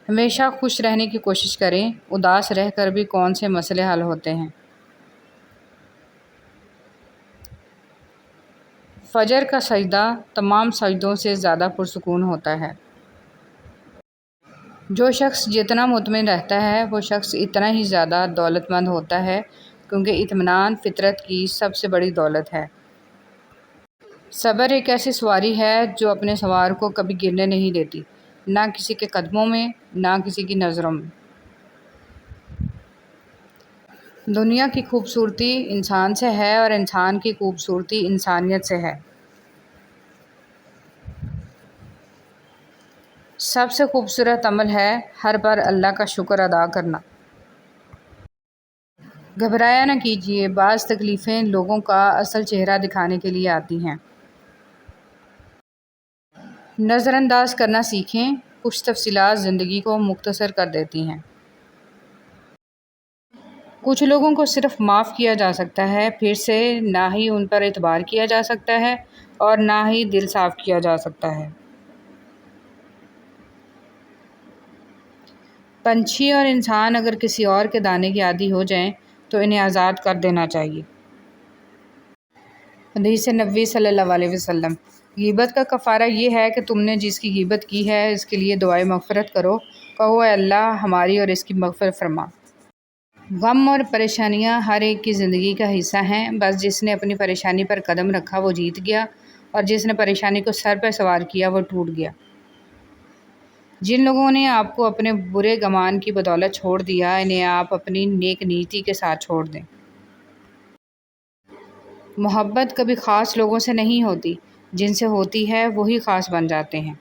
ہمیشہ خوش رہنے کی کوشش کریں، اداس رہ کر بھی کون سے مسئلے حل ہوتے ہیں۔ فجر کا سجدہ تمام سجدوں سے زیادہ پرسکون ہوتا ہے۔ جو شخص جتنا مطمئن رہتا ہے وہ شخص اتنا ہی زیادہ دولت مند ہوتا ہے، کیونکہ اطمینان فطرت کی سب سے بڑی دولت ہے۔ صبر ایک ایسی سواری ہے جو اپنے سوار کو کبھی گرنے نہیں دیتی، نہ کسی کے قدموں میں، نہ کسی کی نظروں میں۔ دنیا کی خوبصورتی انسان سے ہے اور انسان کی خوبصورتی انسانیت سے ہے۔ سب سے خوبصورت عمل ہے ہر بار اللہ کا شکر ادا کرنا۔ گھبرایا نہ کیجیے، بعض تکلیفیں لوگوں کا اصل چہرہ دکھانے کے لیے آتی ہیں۔ نظر انداز کرنا سیکھیں، کچھ تفصیلات زندگی کو مختصر کر دیتی ہیں۔ کچھ لوگوں کو صرف معاف کیا جا سکتا ہے، پھر سے نہ ہی ان پر اعتبار کیا جا سکتا ہے اور نہ ہی دل صاف کیا جا سکتا ہے۔ پنچھی اور انسان اگر کسی اور کے دانے کے عادی ہو جائیں تو انہیں آزاد کر دینا چاہیے۔ حدیث نبوی صلی اللہ علیہ وسلم۔ غیبت کا کفارہ یہ ہے کہ تم نے جس کی غیبت کی ہے اس کے لیے دعائے مغفرت کرو، کہو اے اللہ ہماری اور اس کی مغفرت فرما۔ غم اور پریشانیاں ہر ایک کی زندگی کا حصہ ہیں، بس جس نے اپنی پریشانی پر قدم رکھا وہ جیت گیا، اور جس نے پریشانی کو سر پہ سوار کیا وہ ٹوٹ گیا۔ جن لوگوں نے آپ کو اپنے برے گمان کی بدولت چھوڑ دیا، انہیں آپ اپنی نیک نیتی کے ساتھ چھوڑ دیں۔ محبت کبھی خاص لوگوں سے نہیں ہوتی، جن سے ہوتی ہے وہی خاص بن جاتے ہیں۔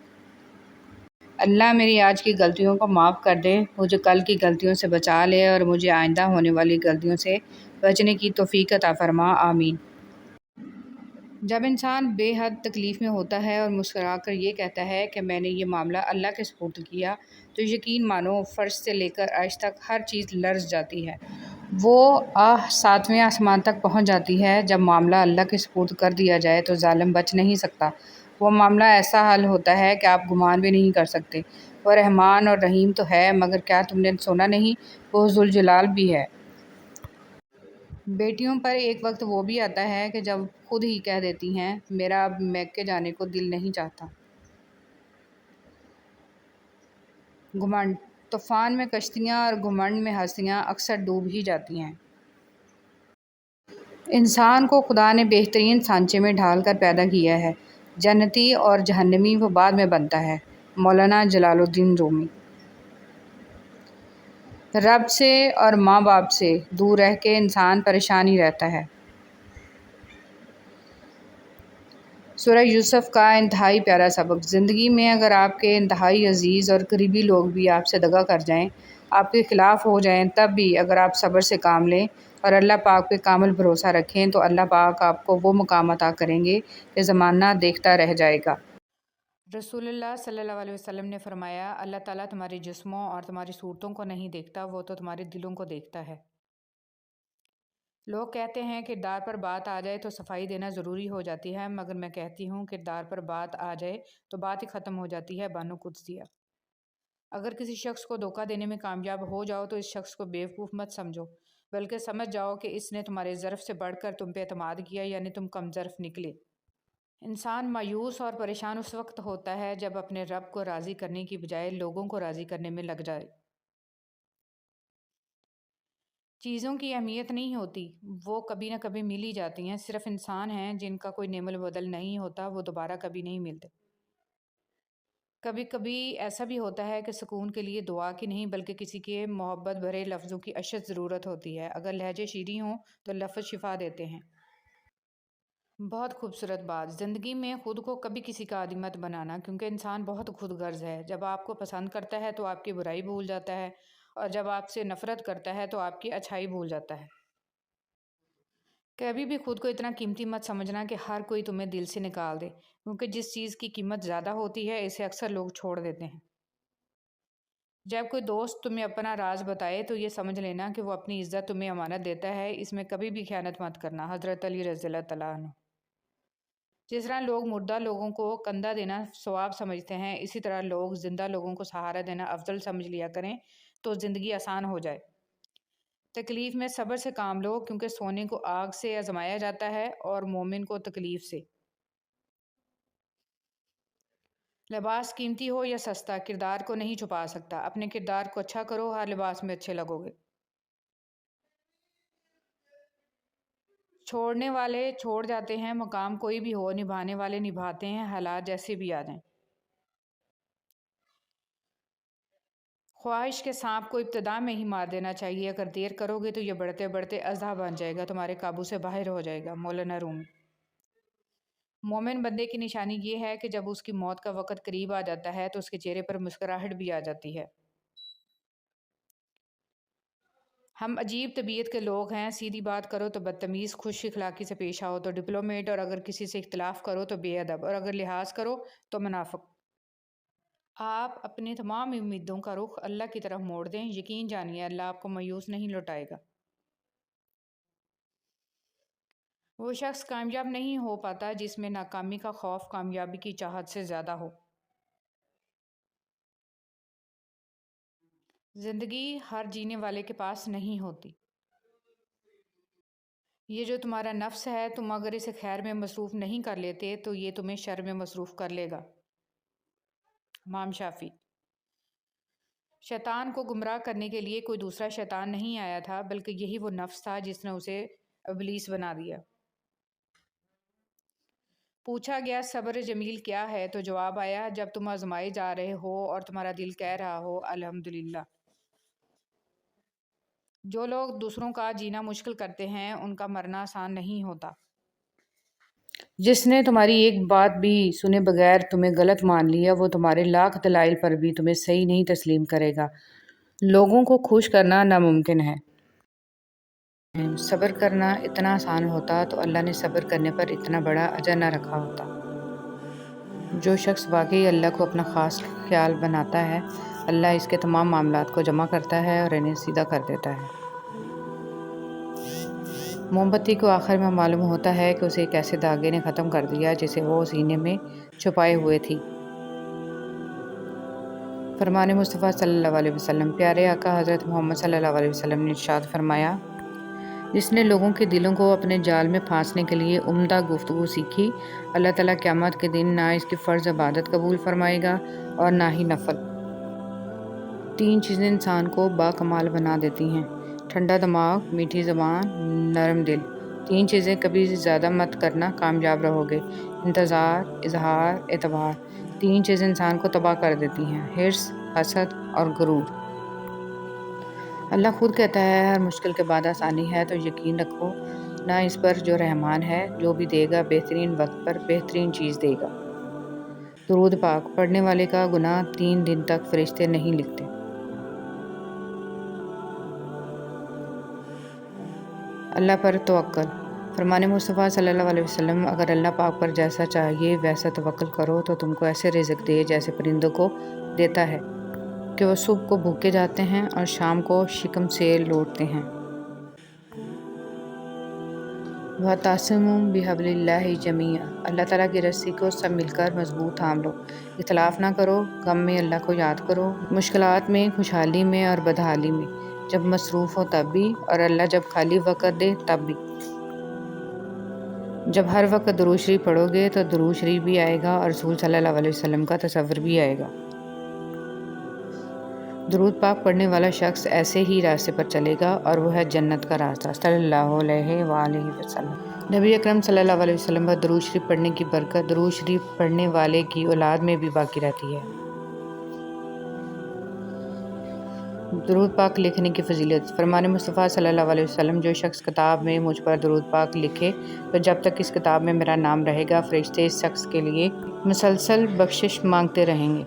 اللہ میری آج کی غلطیوں کو معاف کر دے، مجھے کل کی غلطیوں سے بچا لے اور مجھے آئندہ ہونے والی غلطیوں سے بچنے کی توفیق عطا فرما، آمین۔ جب انسان بے حد تکلیف میں ہوتا ہے اور مسکرا کر یہ کہتا ہے کہ میں نے یہ معاملہ اللہ کے سپرد کیا، تو یقین مانو فرش سے لے کر عرش تک ہر چیز لرز جاتی ہے۔ وہ آہ 7ویں آسمان تک پہنچ جاتی ہے۔ جب معاملہ اللہ کے سپرد کر دیا جائے تو ظالم بچ نہیں سکتا۔ وہ معاملہ ایسا حل ہوتا ہے کہ آپ گمان بھی نہیں کر سکتے۔ وہ رحمان اور رحیم تو ہے، مگر کیا تم نے سنا نہیں، وہ ذوالجلال بھی ہے۔ بیٹیوں پر ایک وقت وہ بھی آتا ہے کہ جب خود ہی کہہ دیتی ہیں میرا اب میکے جانے کو دل نہیں چاہتا۔ گھمنڈ۔ طوفان میں کشتیاں اور گھمنڈ میں ہستیاں اکثر ڈوب ہی جاتی ہیں۔ انسان کو خدا نے بہترین سانچے میں ڈھال کر پیدا کیا ہے، جنتی اور جہنمی وہ بعد میں بنتا ہے۔ مولانا جلال الدین رومی۔ رب سے اور ماں باپ سے دور رہ کے انسان پریشان ہی رہتا ہے۔ سورہ یوسف کا انتہائی پیارا سبق۔ زندگی میں اگر آپ کے انتہائی عزیز اور قریبی لوگ بھی آپ سے دغا کر جائیں، آپ کے خلاف ہو جائیں، تب بھی اگر آپ صبر سے کام لیں اور اللہ پاک پہ کامل بھروسہ رکھیں تو اللہ پاک آپ کو وہ مقام عطا کریں گے کہ زمانہ دیکھتا رہ جائے گا۔ رسول اللہ صلی اللہ علیہ وسلم نے فرمایا، اللہ تعالیٰ تمہارے جسموں اور تمہاری صورتوں کو نہیں دیکھتا، وہ تو تمہارے دلوں کو دیکھتا ہے۔ لوگ کہتے ہیں کردار پر بات آ جائے تو صفائی دینا ضروری ہو جاتی ہے، مگر میں کہتی ہوں کردار پر بات آ جائے تو بات ہی ختم ہو جاتی ہے، بانو قدسیہ۔ اگر کسی شخص کو دھوکہ دینے میں کامیاب ہو جاؤ تو اس شخص کو بیوقوف مت سمجھو، بلکہ سمجھ جاؤ کہ اس نے تمہارے ظرف سے بڑھ کر تم پہ اعتماد کیا، یعنی تم کم ظرف نکلے۔ انسان مایوس اور پریشان اس وقت ہوتا ہے جب اپنے رب کو راضی کرنے کی بجائے لوگوں کو راضی کرنے میں لگ جائے۔ چیزوں کی اہمیت نہیں ہوتی، وہ کبھی نہ کبھی مل ہی جاتی ہیں، صرف انسان ہیں جن کا کوئی نعم البدل نہیں ہوتا، وہ دوبارہ کبھی نہیں ملتے۔ کبھی کبھی ایسا بھی ہوتا ہے کہ سکون کے لیے دعا کی نہیں بلکہ کسی کے محبت بھرے لفظوں کی اشد ضرورت ہوتی ہے۔ اگر لہجے شیریں ہوں تو لفظ شفا دیتے ہیں۔ بہت خوبصورت بات۔ زندگی میں خود کو کبھی کسی کا عادی مت بنانا، کیونکہ انسان بہت خود غرض ہے۔ جب آپ کو پسند کرتا ہے تو آپ کی برائی بھول جاتا ہے، اور جب آپ سے نفرت کرتا ہے تو آپ کی اچھائی بھول جاتا ہے۔ کبھی بھی خود کو اتنا قیمتی مت سمجھنا کہ ہر کوئی تمہیں دل سے نکال دے، کیونکہ جس چیز کی قیمت زیادہ ہوتی ہے اسے اکثر لوگ چھوڑ دیتے ہیں۔ جب کوئی دوست تمہیں اپنا راز بتائے تو یہ سمجھ لینا کہ وہ اپنی عزت تمہیں امانت دیتا ہے، اس میں کبھی بھی خیانت مت کرنا۔ حضرت علی رضی اللہ تعالیٰ عنہ۔ جس طرح لوگ مردہ لوگوں کو کندھا دینا ثواب سمجھتے ہیں، اسی طرح لوگ زندہ لوگوں کو سہارا دینا افضل سمجھ لیا کریں تو زندگی آسان ہو جائے۔ تکلیف میں صبر سے کام لو، کیونکہ سونے کو آگ سے آزمایا جاتا ہے اور مومن کو تکلیف سے۔ لباس قیمتی ہو یا سستا، کردار کو نہیں چھپا سکتا۔ اپنے کردار کو اچھا کرو، ہر لباس میں اچھے لگو گے۔ چھوڑنے والے چھوڑ جاتے ہیں، مقام کوئی بھی ہو، نبھانے والے نبھاتے ہیں، حالات جیسے بھی آ جائیں۔ خواہش کے سانپ کو ابتدا میں ہی مار دینا چاہیے، اگر دیر کرو گے تو یہ بڑھتے بڑھتے اژدہا بن جائے گا، تمہارے قابو سے باہر ہو جائے گا۔ مولانا رومی۔ مومن بندے کی نشانی یہ ہے کہ جب اس کی موت کا وقت قریب آ جاتا ہے تو اس کے چہرے پر مسکراہٹ بھی آ جاتی ہے۔ ہم عجیب طبیعت کے لوگ ہیں، سیدھی بات کرو تو بدتمیز، خوش اخلاقی سے پیش آؤ تو ڈپلومیٹ، اور اگر کسی سے اختلاف کرو تو بے ادب، اور اگر لحاظ کرو تو منافق۔ آپ اپنے تمام امیدوں کا رخ اللہ کی طرف موڑ دیں، یقین جانیے اللہ آپ کو مایوس نہیں لوٹائے گا۔ وہ شخص کامیاب نہیں ہو پاتا جس میں ناکامی کا خوف کامیابی کی چاہت سے زیادہ ہو۔ زندگی ہر جینے والے کے پاس نہیں ہوتی۔ یہ جو تمہارا نفس ہے، تم اگر اسے خیر میں مصروف نہیں کر لیتے تو یہ تمہیں شر میں مصروف کر لے گا۔ امام شافعی۔ شیطان کو گمراہ کرنے کے لیے کوئی دوسرا شیطان نہیں آیا تھا، بلکہ یہی وہ نفس تھا جس نے اسے ابلیس بنا دیا۔ پوچھا گیا صبر جمیل کیا ہے تو جواب آیا، جب تم آزمائے جا رہے ہو اور تمہارا دل کہہ رہا ہو الحمدللہ۔ جو لوگ دوسروں کا جینا مشکل کرتے ہیں ان کا مرنا آسان نہیں ہوتا۔ جس نے تمہاری ایک بات بھی سنے بغیر تمہیں غلط مان لیا، وہ تمہارے لاکھ دلائل پر بھی تمہیں صحیح نہیں تسلیم کرے گا۔ لوگوں کو خوش کرنا ناممکن ہے۔ صبر کرنا اتنا آسان ہوتا تو اللہ نے صبر کرنے پر اتنا بڑا اجر نہ رکھا ہوتا۔ جو شخص واقعی اللہ کو اپنا خاص خیال بناتا ہے، اللہ اس کے تمام معاملات کو جمع کرتا ہے اور انہیں سیدھا کر دیتا ہے۔ موم بتی کو آخر میں معلوم ہوتا ہے کہ اسے ایک ایسے دھاگے نے ختم کر دیا جسے وہ سینے میں چھپائے ہوئے تھی۔ فرمان مصطفیٰ صلی اللہ علیہ وسلم۔ پیارے آقا حضرت محمد صلی اللہ علیہ وسلم نے ارشاد فرمایا، جس نے لوگوں کے دلوں کو اپنے جال میں پھانسنے کے لیے عمدہ گفتگو سیکھی، اللہ تعالیٰ قیامت کے دن نہ اس کی فرض عبادت قبول فرمائے گا اور نہ ہی نفل۔ تین چیزیں انسان کو باکمال بنا دیتی ہیں: ٹھنڈا دماغ، میٹھی زبان، نرم دل۔ تین چیزیں کبھی زیادہ مت کرنا، کامیاب رہو گے: انتظار، اظہار، اعتبار۔ تین چیزیں انسان کو تباہ کر دیتی ہیں: حرص، حسد اور غرور۔ اللہ خود کہتا ہے، ہر مشکل کے بعد آسانی ہے، تو یقین رکھو نہ اس پر جو رحمان ہے، جو بھی دے گا بہترین وقت پر بہترین چیز دے گا۔ درود پاک پڑھنے والے کا گناہ 3 دن تک فرشتے نہیں لکھتے۔ اللہ پر توکل۔ فرمان مصطفیٰ صلی اللہ علیہ وسلم، اگر اللہ پاک پر جیسا چاہیے ویسا توکل کرو تو تم کو ایسے رزق دے جیسے پرندوں کو دیتا ہے کہ وہ صبح کو بھوکے جاتے ہیں اور شام کو شکم سے لوٹتے ہیں۔ وَاعْتَصِمُوا بِحَبْلِ اللَّهِ جَمِيعًا۔ اللہ تعالیٰ کی رسی کو سب مل کر مضبوط تھام لو۔ اختلاف نہ کرو، غم میں اللہ کو یاد کرو، مشکلات میں، خوشحالی میں اور بدحالی میں، جب مصروف ہو تب بھی، اور اللہ جب خالی وقت دے تب بھی۔ جب ہر وقت درود شریف پڑھو گے تو درود شریف بھی آئے گا اور رسول صلی اللہ علیہ وسلم کا تصور بھی آئے گا۔ درود پاک پڑھنے والا شخص ایسے ہی راستے پر چلے گا اور وہ ہے جنت کا راستہ۔ صلی اللہ علیہ وآلہ وسلم۔ نبی اکرم صلی اللہ علیہ وسلم پر درود شریف پڑھنے کی برکت درود شریف پڑھنے والے کی اولاد میں بھی باقی رہتی ہے۔ درود پاک لکھنے کی فضیلت۔ فرمان مصطفیٰ صلی اللہ علیہ وسلم، جو شخص کتاب میں مجھ پر درود پاک لکھے تو جب تک اس کتاب میں میرا نام رہے گا فرشتے اس شخص کے لیے مسلسل بخشش مانگتے رہیں گے۔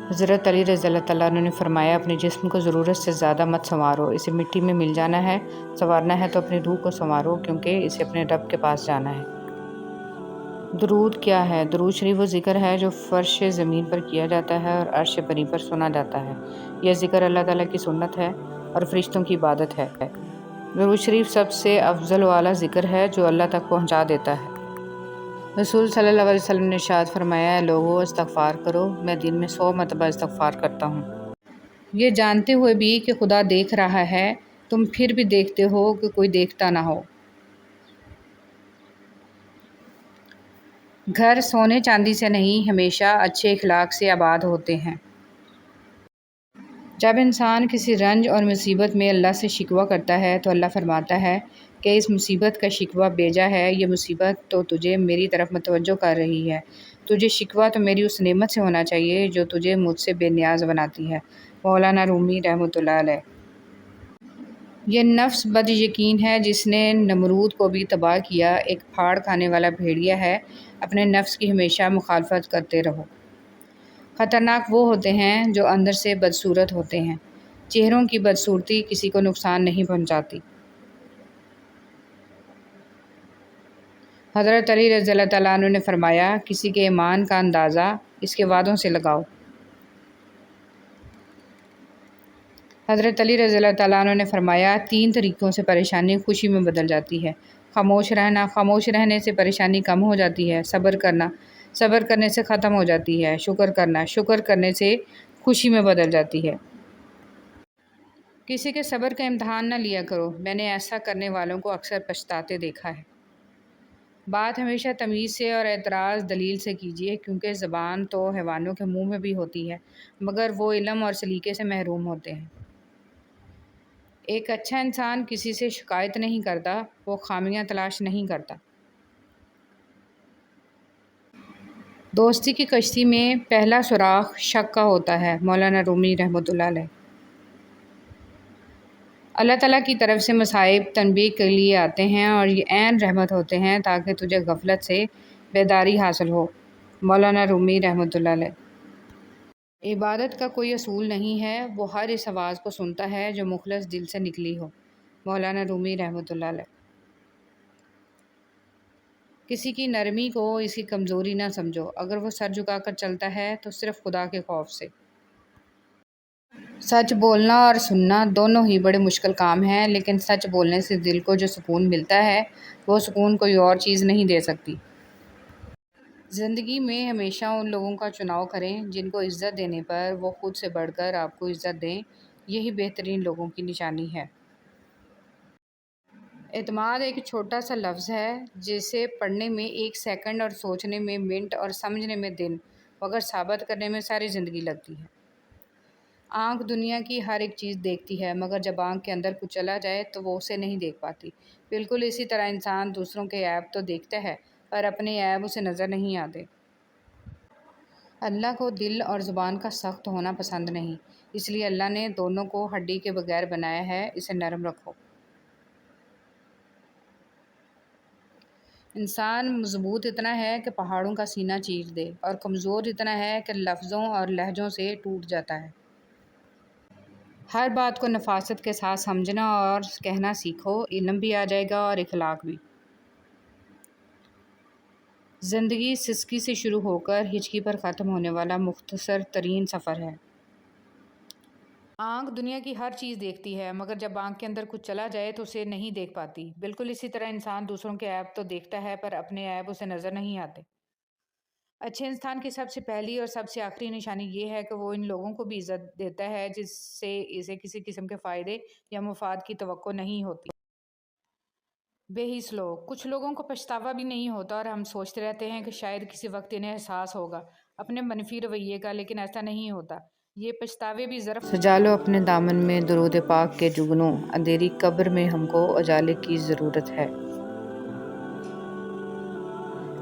حضرت علی رضی اللہ تعالیٰ عنہ نے فرمایا، اپنے جسم کو ضرورت سے زیادہ مت سنوارو، اسے مٹی میں مل جانا ہے، سنوارنا ہے تو اپنی روح کو سنوارو، کیونکہ اسے اپنے رب کے پاس جانا ہے۔ درود کیا ہے؟ درود شریف وہ ذکر ہے جو فرش زمین پر کیا جاتا ہے اور عرش بری پر سنا جاتا ہے۔ یہ ذکر اللہ تعالیٰ کی سنت ہے اور فرشتوں کی عبادت ہے۔ درود شریف سب سے افضل والا ذکر ہے جو اللہ تک پہنچا دیتا ہے۔ رسول صلی اللہ علیہ وسلم نے ارشاد فرمایا ہے، لوگو استغفار کرو، میں دن میں 100 مرتبہ استغفار کرتا ہوں۔ یہ جانتے ہوئے بھی کہ خدا دیکھ رہا ہے، تم پھر بھی دیکھتے ہو کہ کوئی دیکھتا نہ ہو۔ گھر سونے چاندی سے نہیں، ہمیشہ اچھے اخلاق سے آباد ہوتے ہیں۔ جب انسان کسی رنج اور مصیبت میں اللہ سے شکوہ کرتا ہے تو اللہ فرماتا ہے کہ اس مصیبت کا شکوہ بیجا ہے، یہ مصیبت تو تجھے میری طرف متوجہ کر رہی ہے۔ تجھے شکوہ تو میری اس نعمت سے ہونا چاہیے جو تجھے مجھ سے بے نیاز بناتی ہے۔ مولانا رومی رحمۃ اللہ علیہ۔ یہ نفس بد یقین ہے جس نے نمرود کو بھی تباہ کیا۔ ایک پھاڑ کھانے والا بھیڑیا ہے، اپنے نفس کی ہمیشہ مخالفت کرتے رہو۔ خطرناک وہ ہوتے ہیں جو اندر سے بدصورت ہوتے ہیں۔ چہروں کی بدصورتی کسی کو نقصان نہیں پہنچاتی۔ حضرت علی رضی اللہ تعالیٰ عنہ نے فرمایا، کسی کے ایمان کا اندازہ اس کے وعدوں سے لگاؤ۔ حضرت علی رضی اللہ تعالیٰ عنہ نے فرمایا، 3 طریقوں سے پریشانی خوشی میں بدل جاتی ہے۔ خاموش رہنا، خاموش رہنے سے پریشانی کم ہو جاتی ہے۔ صبر کرنا، صبر کرنے سے ختم ہو جاتی ہے۔ شکر کرنا، شکر کرنے سے خوشی میں بدل جاتی ہے۔ کسی کے صبر کا امتحان نہ لیا کرو، میں نے ایسا کرنے والوں کو اکثر پچھتاتے دیکھا ہے۔ بات ہمیشہ تمیز سے اور اعتراض دلیل سے کیجیے، کیونکہ زبان تو حیوانوں کے منہ میں بھی ہوتی ہے، مگر وہ علم اور سلیقے سے محروم ہوتے ہیں۔ ایک اچھا انسان کسی سے شکایت نہیں کرتا، وہ خامیاں تلاش نہیں کرتا۔ دوستی کی کشتی میں پہلا سوراخ شک کا ہوتا ہے۔ مولانا رومی رحمۃ اللہ علیہ۔ اللہ تعالیٰ کی طرف سے مصائب تنبیہ کے لیے آتے ہیں اور یہ عین رحمت ہوتے ہیں تاکہ تجھے غفلت سے بیداری حاصل ہو۔ مولانا رومی رحمۃ اللہ علیہ۔ عبادت کا کوئی اصول نہیں ہے، وہ ہر اس آواز کو سنتا ہے جو مخلص دل سے نکلی ہو۔ مولانا رومی رحمۃ اللہ علیہ۔ کسی کی نرمی کو اس کی کمزوری نہ سمجھو، اگر وہ سر جھکا کر چلتا ہے تو صرف خدا کے خوف سے۔ سچ بولنا اور سننا دونوں ہی بڑے مشکل کام ہیں، لیکن سچ بولنے سے دل کو جو سکون ملتا ہے وہ سکون کوئی اور چیز نہیں دے سکتی۔ زندگی میں ہمیشہ ان لوگوں کا چناؤ کریں جن کو عزت دینے پر وہ خود سے بڑھ کر آپ کو عزت دیں، یہی بہترین لوگوں کی نشانی ہے۔ اعتماد ایک چھوٹا سا لفظ ہے جسے پڑھنے میں 1 سیکنڈ اور سوچنے میں منٹ اور سمجھنے میں دن، مگر ثابت کرنے میں ساری زندگی لگتی ہے۔ آنکھ دنیا کی ہر ایک چیز دیکھتی ہے، مگر جب آنکھ کے اندر کچھ چلا جائے تو وہ اسے نہیں دیکھ پاتی۔ بالکل اسی طرح انسان دوسروں کے عیب تو دیکھتا ہے پر اپنے عیب اسے نظر نہیں آتے۔ اللہ کو دل اور زبان کا سخت ہونا پسند نہیں، اس لیے اللہ نے دونوں کو ہڈی کے بغیر بنایا ہے، اسے نرم رکھو۔ انسان مضبوط اتنا ہے کہ پہاڑوں کا سینہ چیر دے، اور کمزور اتنا ہے کہ لفظوں اور لہجوں سے ٹوٹ جاتا ہے۔ ہر بات کو نفاست کے ساتھ سمجھنا اور کہنا سیکھو، علم بھی آ جائے گا اور اخلاق بھی۔ زندگی سسکی سے شروع ہو کر ہچکی پر ختم ہونے والا مختصر ترین سفر ہے۔ آنکھ دنیا کی ہر چیز دیکھتی ہے، مگر جب آنکھ کے اندر کچھ چلا جائے تو اسے نہیں دیکھ پاتی۔ بالکل اسی طرح انسان دوسروں کے عیب تو دیکھتا ہے پر اپنے عیب اسے نظر نہیں آتے۔ اچھے انسان کی سب سے پہلی اور سب سے آخری نشانی یہ ہے کہ وہ ان لوگوں کو بھی عزت دیتا ہے جس سے اسے کسی قسم کے فائدے یا مفاد کی توقع نہیں ہوتی۔ بے حس لوگ، کچھ لوگوں کو پچھتاوا بھی نہیں ہوتا اور ہم سوچتے رہتے ہیں کہ شاید کسی وقت انہیں احساس ہوگا اپنے منفی رویے کا، لیکن ایسا نہیں ہوتا۔ یہ پچھتاوے بھی ظرف سجا لو اپنے دامن میں درود پاک کے جگنوں، اندھیری قبر میں ہم کو اجالے کی ضرورت ہے۔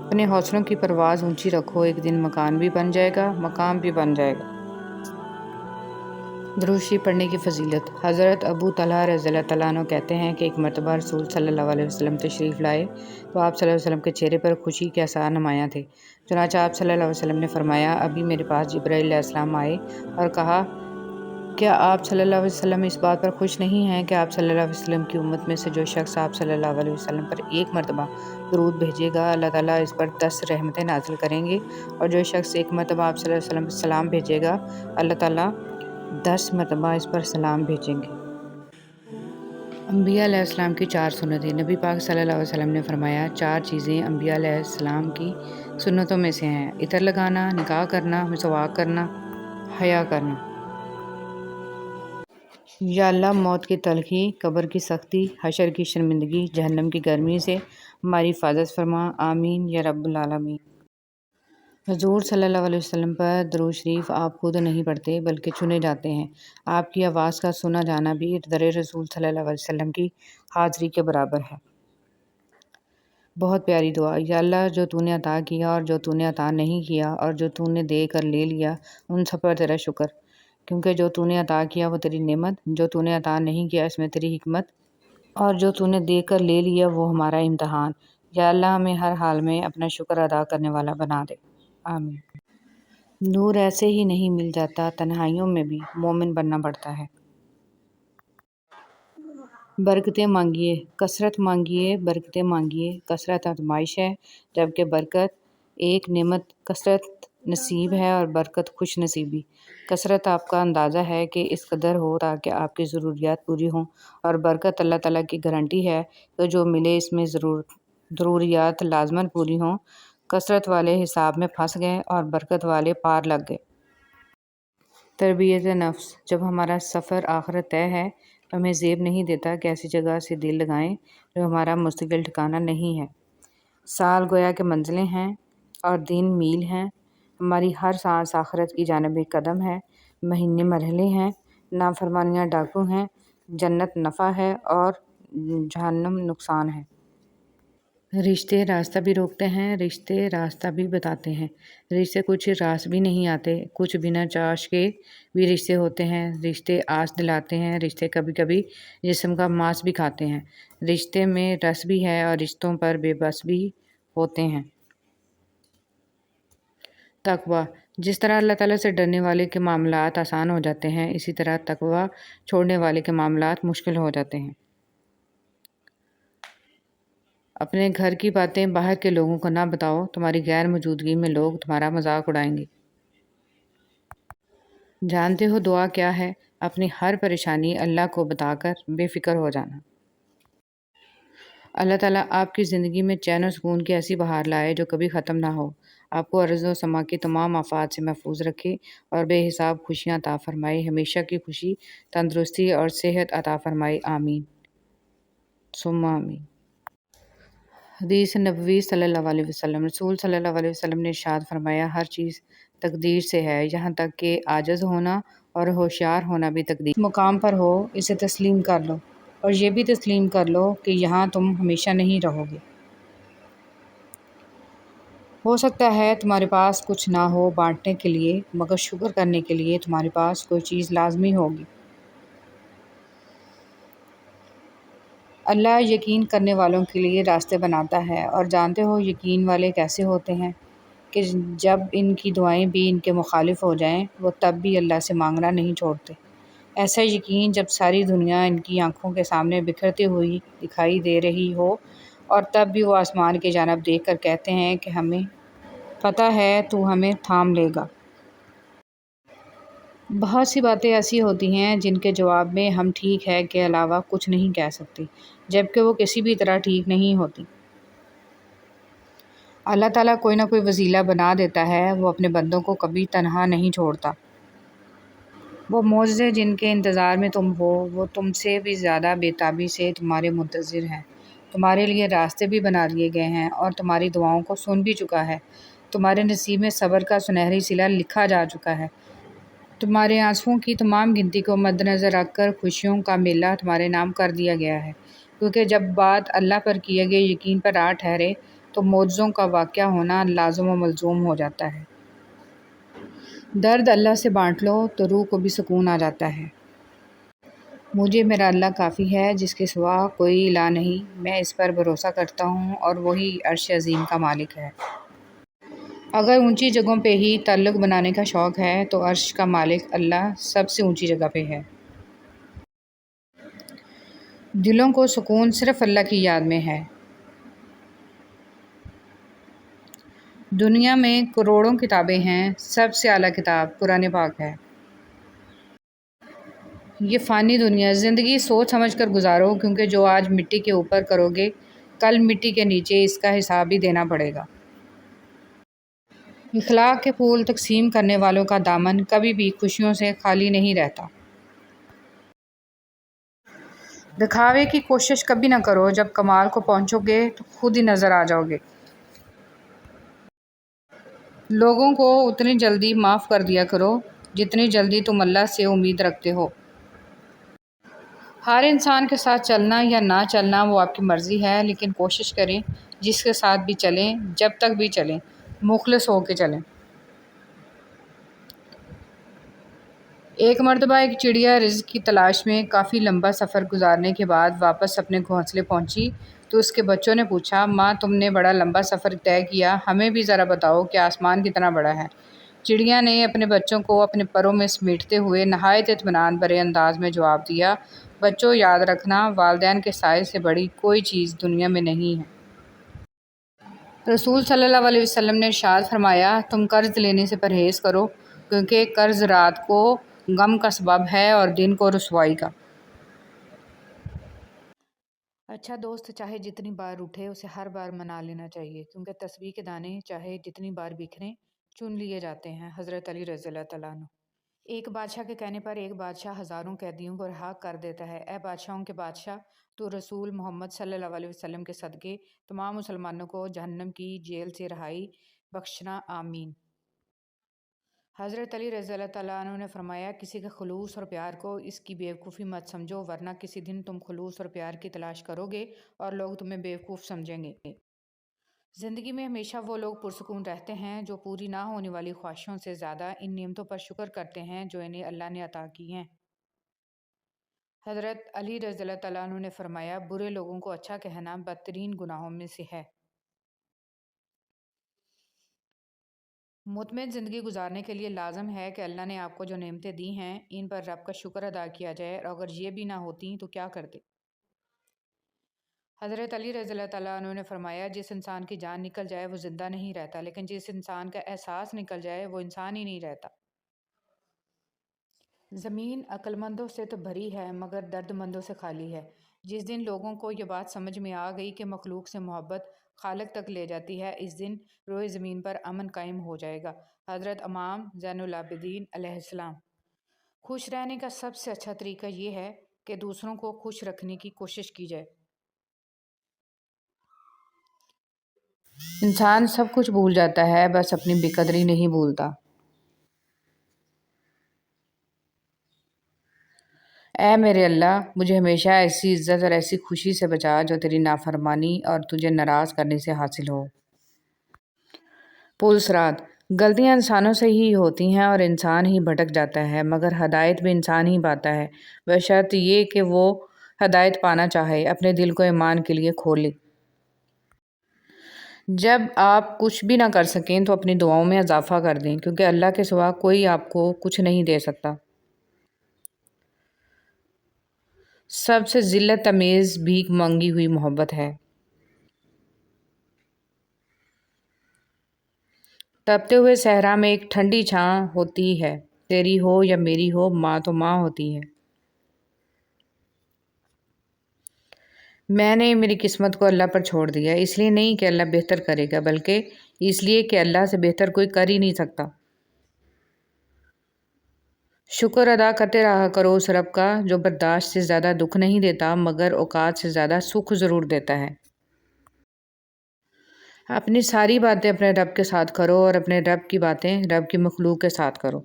اپنے حوصلوں کی پرواز اونچی رکھو، ایک دن مکان بھی بن جائے گا، مقام بھی بن جائے گا۔ درود شریف پڑھنے کی فضیلت۔ حضرت ابو طلحہ رضی اللہ تعالیٰ عنہ کہتے ہیں کہ ایک مرتبہ رسول صلی اللہ علیہ وسلم تشریف لائے تو آپ صلی اللہ علیہ وسلم کے چہرے پر خوشی کے آثار نمایاں تھے۔ چنانچہ آپ صلی اللہ علیہ وسلم نے فرمایا، ابھی میرے پاس جبرائیل علیہ السلام آئے اور کہا، کیا آپ صلی اللہ علیہ وسلم اس بات پر خوش نہیں ہیں کہ آپ صلی اللہ علیہ وسلم کی امت میں سے جو شخص آپ صلی اللہ علیہ وسلم پر 1 مرتبہ درود بھیجے گا، اللہ تعالیٰ اس پر 10 رحمتیں نازل کریں گے، اور جو شخص 1 مرتبہ آپ صلی اللہ علیہ وسلم پر سلام بھیجے گا، اللہ تعالیٰ 10 مرتبہ اس پر سلام بھیجیں گے۔ انبیاء علیہ السلام کی 4 سنتیں۔ نبی پاک صلی اللہ علیہ وسلم نے فرمایا 4 چیزیں انبیاء علیہ السلام کی سنتوں میں سے ہیں: عطر لگانا، نکاح کرنا، مسواک کرنا، حیا کرنا۔ یا اللہ، موت کی تلخی، قبر کی سختی، حشر کی شرمندگی، جہنم کی گرمی سے ہماری حفاظت فرما، آمین یا رب العالمین۔ حضور صلی اللہ علیہ وسلم پر درود شریف آپ خود نہیں پڑھتے بلکہ چنے جاتے ہیں۔ آپ کی آواز کا سنا جانا بھی در رسول صلی اللہ علیہ وسلم کی حاضری کے برابر ہے۔ بہت پیاری دعا۔ یا اللہ، جو تو نے عطا کیا اور جو تو نے عطا نہیں کیا اور جو تو نے دے کر لے لیا، ان سب پر تیرا شکر، کیونکہ جو تو نے عطا کیا وہ تیری نعمت، جو تو نے عطا نہیں کیا اس میں تیری حکمت، اور جو تو نے دے کر لے لیا وہ ہمارا امتحان۔ یا اللہ، ہمیں ہر حال میں اپنا شکر ادا کرنے والا بنا دے، آمین۔ نور ایسے ہی نہیں مل جاتا، تنہائیوں میں بھی مومن بننا پڑتا ہے۔ برکتیں مانگیے، کثرت مانگیے، برکتیں مانگیے۔ کثرت آزمائش ہے، جبکہ برکت ایک نعمت۔ کثرت نصیب ہے اور برکت خوش نصیبی۔ کثرت آپ کا اندازہ ہے کہ اس قدر ہو تاکہ آپ کی ضروریات پوری ہوں، اور برکت اللہ تعالیٰ کی گارنٹی ہے کہ جو ملے اس میں ضروریات لازماً پوری ہوں۔ کثرت والے حساب میں پھنس گئے اور برکت والے پار لگ گئے۔ تربیت نفس۔ جب ہمارا سفر آخرت طے ہے تو ہمیں زیب نہیں دیتا کہ ایسی جگہ سے دل لگائیں جو ہمارا مستقل ٹھکانہ نہیں ہے۔ سال گویا کہ منزلیں ہیں اور دن میل ہیں۔ ہماری ہر سانس آخرت کی جانب ایک قدم ہے۔ مہینے مرحلے ہیں، نافرمانیاں ڈاکو ہیں، جنت نفع ہے اور جہنم نقصان ہے۔ رشتے راستہ بھی روکتے ہیں، رشتے راستہ بھی بتاتے ہیں۔ رشتے کچھ راس بھی نہیں آتے، کچھ بنا چاش کے بھی رشتے ہوتے ہیں۔ رشتے آس دلاتے ہیں، رشتے کبھی کبھی جسم کا ماس بھی کھاتے ہیں۔ رشتے میں رس بھی ہے اور رشتوں پر بے بس بھی ہوتے ہیں۔ تقویٰ۔ جس طرح اللہ تعالیٰ سے ڈرنے والے کے معاملات آسان ہو جاتے ہیں، اسی طرح تقویٰ چھوڑنے والے کے معاملات مشکل ہو جاتے ہیں۔ اپنے گھر کی باتیں باہر کے لوگوں کو نہ بتاؤ، تمہاری غیر موجودگی میں لوگ تمہارا مذاق اڑائیں گے۔ جانتے ہو دعا کیا ہے؟ اپنی ہر پریشانی اللہ کو بتا کر بے فکر ہو جانا۔ اللہ تعالیٰ آپ کی زندگی میں چین و سکون کی ایسی بہار لائے جو کبھی ختم نہ ہو، آپ کو ارض و سما کی تمام آفات سے محفوظ رکھے اور بے حساب خوشیاں عطا فرمائے، ہمیشہ کی خوشی، تندرستی اور صحت عطا فرمائے، آمین ثم آمین۔ حدیث نبوی صلی اللہ علیہ وسلم۔ رسول صلی اللہ علیہ وسلم نے ارشاد فرمایا، ہر چیز تقدیر سے ہے، یہاں تک کہ عاجز ہونا اور ہوشیار ہونا بھی تقدیر۔ اس مقام پر ہو، اسے تسلیم کر لو، اور یہ بھی تسلیم کر لو کہ یہاں تم ہمیشہ نہیں رہو گے۔ ہو سکتا ہے تمہارے پاس کچھ نہ ہو بانٹنے کے لیے، مگر شکر کرنے کے لیے تمہارے پاس کوئی چیز لازمی ہوگی۔ اللہ یقین کرنے والوں کے لیے راستے بناتا ہے، اور جانتے ہو یقین والے کیسے ہوتے ہیں کہ جب ان کی دعائیں بھی ان کے مخالف ہو جائیں وہ تب بھی اللہ سے مانگنا نہیں چھوڑتے۔ ایسا یقین جب ساری دنیا ان کی آنکھوں کے سامنے بکھرتی ہوئی دکھائی دے رہی ہو، اور تب بھی وہ آسمان کی جانب دیکھ کر کہتے ہیں کہ ہمیں پتہ ہے تو ہمیں تھام لے گا۔ بہت سی باتیں ایسی ہوتی ہیں جن کے جواب میں ہم ٹھیک ہے کے علاوہ کچھ نہیں کہہ سکتے، جبکہ وہ کسی بھی طرح ٹھیک نہیں ہوتی۔ اللہ تعالیٰ کوئی نہ کوئی وسیلہ بنا دیتا ہے، وہ اپنے بندوں کو کبھی تنہا نہیں چھوڑتا۔ وہ معجزے جن کے انتظار میں تم ہو، وہ تم سے بھی زیادہ بے تابی سے تمہارے منتظر ہیں۔ تمہارے لیے راستے بھی بنا دیے گئے ہیں اور تمہاری دعاؤں کو سن بھی چکا ہے۔ تمہارے نصیب میں صبر کا سنہری صلہ لکھا جا چکا ہے۔ تمہارے آنسوؤں کی تمام گنتی کو مد نظر رکھ کر خوشیوں کا میلہ تمہارے نام کر دیا گیا ہے، کیونکہ جب بات اللہ پر کیے گئے یقین پر آ ٹھہرے تو معجزوں کا واقعہ ہونا لازم و ملزوم ہو جاتا ہے۔ درد اللہ سے بانٹ لو تو روح کو بھی سکون آ جاتا ہے۔ مجھے میرا اللہ کافی ہے، جس کے سوا کوئی الہ نہیں، میں اس پر بھروسہ کرتا ہوں اور وہی عرش عظیم کا مالک ہے۔ اگر اونچی جگہوں پہ ہی تعلق بنانے کا شوق ہے تو عرش کا مالک اللہ سب سے اونچی جگہ پہ ہے۔ دلوں کو سکون صرف اللہ کی یاد میں ہے۔ دنیا میں کروڑوں کتابیں ہیں، سب سے اعلیٰ کتاب قرآن پاک ہے۔ یہ فانی دنیا زندگی سوچ سمجھ کر گزارو، کیونکہ جو آج مٹی کے اوپر کرو گے کل مٹی کے نیچے اس کا حساب بھی دینا پڑے گا۔ اخلاق کے پھول تقسیم کرنے والوں کا دامن کبھی بھی خوشیوں سے خالی نہیں رہتا۔ دکھاوے کی کوشش کبھی نہ کرو، جب کمال کو پہنچو گے تو خود ہی نظر آ جاؤ گے۔ لوگوں کو اتنی جلدی معاف کر دیا کرو جتنی جلدی تم اللہ سے امید رکھتے ہو۔ ہر انسان کے ساتھ چلنا یا نہ چلنا وہ آپ کی مرضی ہے، لیکن کوشش کریں جس کے ساتھ بھی چلیں، جب تک بھی چلیں، مخلص ہو کے چلیں۔ ایک مرتبہ ایک چڑیا رزق کی تلاش میں کافی لمبا سفر گزارنے کے بعد واپس اپنے گھونسلے پہنچی تو اس کے بچوں نے پوچھا، ماں تم نے بڑا لمبا سفر طے کیا، ہمیں بھی ذرا بتاؤ کہ آسمان کتنا بڑا ہے؟ چڑیا نے اپنے بچوں کو اپنے پروں میں سمیٹتے ہوئے نہایت اطمینان بھرے انداز میں جواب دیا، بچوں یاد رکھنا، والدین کے سائے سے بڑی کوئی چیز دنیا میں نہیں ہے۔ رسول صلی اللہ علیہ وسلم نے ارشاد فرمایا، تم قرض لینے سے پرہیز کرو، کیونکہ قرض رات کو غم کا سبب ہے اور دن کو رسوائی کا۔ اچھا دوست چاہے جتنی بار اٹھے اسے ہر بار منا لینا چاہیے، کیونکہ تسبیح کے دانے چاہے جتنی بار بکھریں چن لیے جاتے ہیں۔ حضرت علی رضی اللہ تعالیٰ عنہ۔ ایک بادشاہ کے کہنے پر ایک بادشاہ ہزاروں قیدیوں کو رہا کر دیتا ہے۔ اے بادشاہوں کے بادشاہ، تو رسول محمد صلی اللہ علیہ وسلم کے صدقے تمام مسلمانوں کو جہنم کی جیل سے رہائی بخشنا، آمین۔ حضرت علی رضی اللہ تعالیٰ عنہ نے فرمایا، کسی کے خلوص اور پیار کو اس کی بیوقوفی مت سمجھو، ورنہ کسی دن تم خلوص اور پیار کی تلاش کرو گے اور لوگ تمہیں بیوقوف سمجھیں گے۔ زندگی میں ہمیشہ وہ لوگ پرسکون رہتے ہیں جو پوری نہ ہونے والی خواہشوں سے زیادہ ان نعمتوں پر شکر کرتے ہیں جو انہیں اللہ نے عطا کی ہیں۔ حضرت علی رضی اللہ تعالیٰ عنہ نے فرمایا، برے لوگوں کو اچھا کہنا بدترین گناہوں میں سے ہے۔ مطمئن زندگی گزارنے کے لیے لازم ہے کہ اللہ نے آپ کو جو نعمتیں دی ہیں ان پر رب کا شکر ادا کیا جائے، اور اگر یہ بھی نہ ہوتیں تو کیا کرتے؟ حضرت علی رضی اللہ تعالیٰ عنہ نے فرمایا، جس انسان کی جان نکل جائے وہ زندہ نہیں رہتا، لیکن جس انسان کا احساس نکل جائے وہ انسان ہی نہیں رہتا۔ زمین عقل مندوں سے تو بھری ہے مگر درد مندوں سے خالی ہے۔ جس دن لوگوں کو یہ بات سمجھ میں آ گئی کہ مخلوق سے محبت خالق تک لے جاتی ہے، اس دن روئے زمین پر امن قائم ہو جائے گا۔ حضرت امام زین العابدین علیہ السلام۔ خوش رہنے کا سب سے اچھا طریقہ یہ ہے کہ دوسروں کو خوش رکھنے کی کوشش کی جائے۔ انسان سب کچھ بھول جاتا ہے، بس اپنی بے قدری نہیں بھولتا۔ اے میرے اللہ، مجھے ہمیشہ ایسی عزت اور ایسی خوشی سے بچا جو تیری نافرمانی اور تجھے ناراض کرنے سے حاصل ہو۔ پل صراط۔ غلطیاں انسانوں سے ہی ہوتی ہیں اور انسان ہی بھٹک جاتا ہے، مگر ہدایت بھی انسان ہی پاتا ہے، بشرط یہ کہ وہ ہدایت پانا چاہے، اپنے دل کو ایمان کے لیے کھولے۔ جب آپ کچھ بھی نہ کر سکیں تو اپنی دعاؤں میں اضافہ کر دیں، کیونکہ اللہ کے سوا کوئی آپ کو کچھ نہیں دے سکتا۔ سب سے ذلت آمیز بھیک مانگی ہوئی محبت ہے۔ تپتے ہوئے صحرا میں ایک ٹھنڈی چھاں ہوتی ہے، تیری ہو یا میری ہو، ماں تو ماں ہوتی ہے۔ میں نے میری قسمت کو اللہ پر چھوڑ دیا، اس لیے نہیں کہ اللہ بہتر کرے گا، بلکہ اس لیے کہ اللہ سے بہتر کوئی کر ہی نہیں سکتا۔ شکر ادا کرتے رہا کرو اس رب کا جو برداشت سے زیادہ دکھ نہیں دیتا مگر اوقات سے زیادہ سکھ ضرور دیتا ہے۔ اپنی ساری باتیں اپنے رب کے ساتھ کرو اور اپنے رب کی باتیں رب کی مخلوق کے ساتھ کرو۔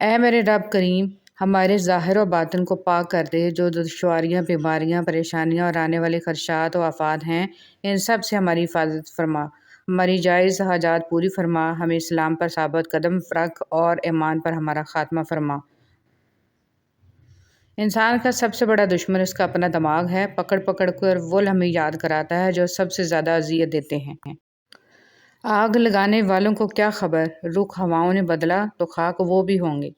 اے میرے رب کریم، ہمارے ظاہر و باطن کو پاک کر دے، جو دشواریاں، بیماریاں، پریشانیاں اور آنے والے خدشات و آفات ہیں ان سب سے ہماری حفاظت فرما، ہماری جائز حاجات پوری فرما، ہمیں اسلام پر ثابت قدم رکھ اور ایمان پر ہمارا خاتمہ فرما۔ انسان کا سب سے بڑا دشمن اس کا اپنا دماغ ہے، پکڑ پکڑ کر وہ ہمیں یاد کراتا ہے جو سب سے زیادہ اذیت دیتے ہیں۔ آگ لگانے والوں کو کیا خبر، رخ ہواؤں نے بدلا تو خاک وہ بھی ہوں گے۔